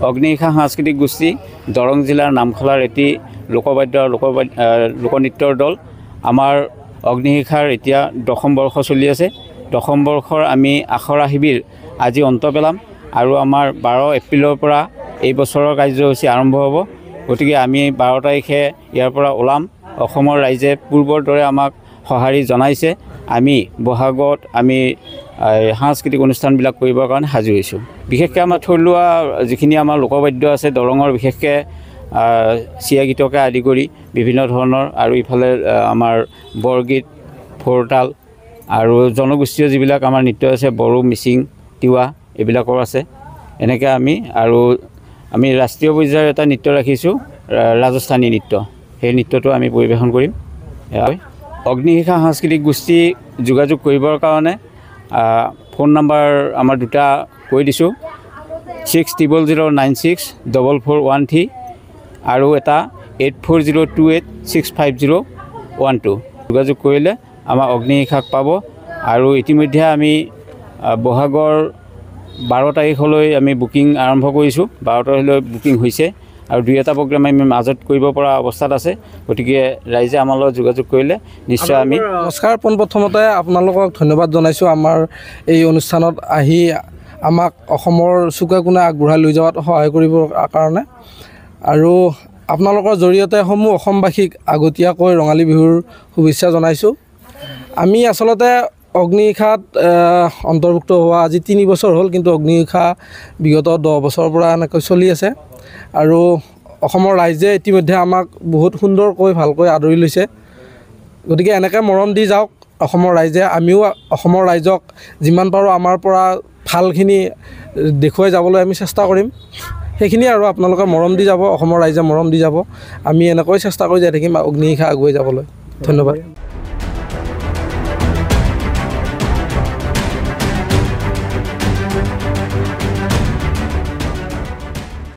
অগ্নিশিখা সাংস্কৃতিক গোষ্ঠী দৰং জিলাৰ নামখলাৰ এটি লোকবাদ্য লোকনৃত্যৰ দল। আমাৰ অগ্নিশিখাৰ এতিয়া 10ম বৰ্ষ চলি আছে। 10ম বৰ্ষৰ আমি আখৰা শিবিৰ আজি অন্ত পেলাম আৰু আমাৰ 12 এপ্ৰিলৰ পৰা এই বছৰৰ কাৰ্যসূচী আৰম্ভ হ'ব। গতিকে আমি 12 তাৰিখে ইয়াৰ পৰা ওলাম। অসমৰ ৰাইজে পূৰ্বৰ দৰে আমাক সঁহাৰি জনাইছে। আমি বহাগত আমি সাংস্কৃতিক অনুষ্ঠানবিলাক কৰিবৰ কাৰণে সাজু হৈছোঁ। বিশেষকৈ আমাৰ থলুৱা যিখিনি আমাৰ লোকবাদ্য আছে দৰঙৰ, বিশেষকৈ চিয়া গীতকে আদি কৰি বিভিন্ন ধৰণৰ, আৰু ইফালে আমাৰ বৰগীত, ভোৰতাল আৰু জনগোষ্ঠীয় যিবিলাক আমাৰ নৃত্য আছে, বড়ো, মিচিং, তিৱা এইবিলাকৰ আছে। এনেকৈ আমি ৰাষ্ট্ৰীয় পৰ্যায়ৰ এটা নৃত্য ৰাখিছোঁ, ৰাজস্থানী নৃত্য। সেই নৃত্যটো আমি পৰিৱেশন কৰিম। অগ্নিশিখা সাংস্কৃতিক গোষ্ঠী যোগাযোগ কৰিবৰ কাৰণে ফোন নম্বৰ আমাৰ দুটা কৈ দিছোঁ, 60096441 আৰু এটা 8402865012। যোগাযোগ কৰিলে আমাৰ অগ্নিশিখাক পাব। আৰু ইতিমধ্যে আমি বহাগৰ 12 তাৰিখলৈ আমি বুকিং আৰম্ভ কৰিছোঁ। 12 তাৰিখলৈ বুকিং হৈছে আৰু 2-এটা প্ৰগ্ৰাম আমি মাজত কৰিব পৰা অৱস্থাত আছে। গতিকে ৰাইজে আমাৰ লগত যোগাযোগ কৰিলে নিশ্চয় আমি। নমস্কাৰ। পোনপ্ৰথমতে আপোনালোকক ধন্যবাদ জনাইছোঁ আমাৰ এই অনুষ্ঠানত আহি আমাক অসমৰ চুকে কোণে আগবঢ়াই লৈ যোৱাত সহায় কৰিবৰ কাৰণে। আৰু আপোনালোকৰ জৰিয়তে সমূহ অসমবাসীক আগতীয়াকৈ ৰঙালী বিহুৰ শুভেচ্ছা জনাইছোঁ। আমি আচলতে অগ্নিশিখাত অন্তৰ্ভুক্ত হোৱা আজি 3 বছৰ হ'ল, কিন্তু অগ্নিশিখা বিগত 10 বছৰৰ পৰা এনেকৈ চলি আছে। আৰু অসমৰ ৰাইজে ইতিমধ্যে আমাক বহুত সুন্দৰকৈ ভালকৈ আদৰি লৈছে। গতিকে এনেকৈ মৰম দি যাওক অসমৰ ৰাইজে। আমিও অসমৰ ৰাইজক যিমান পাৰোঁ আমাৰ পৰা ভালখিনি দেখুৱাই যাবলৈ আমি চেষ্টা কৰিম। সেইখিনি আৰু আপোনালোকে মৰম দি যাব, অসমৰ ৰাইজে মৰম দি যাব। আমি এনেকৈ চেষ্টা কৰি যাই থাকিম অগ্নিশিখা আগুৱাই যাবলৈ। ধন্যবাদ।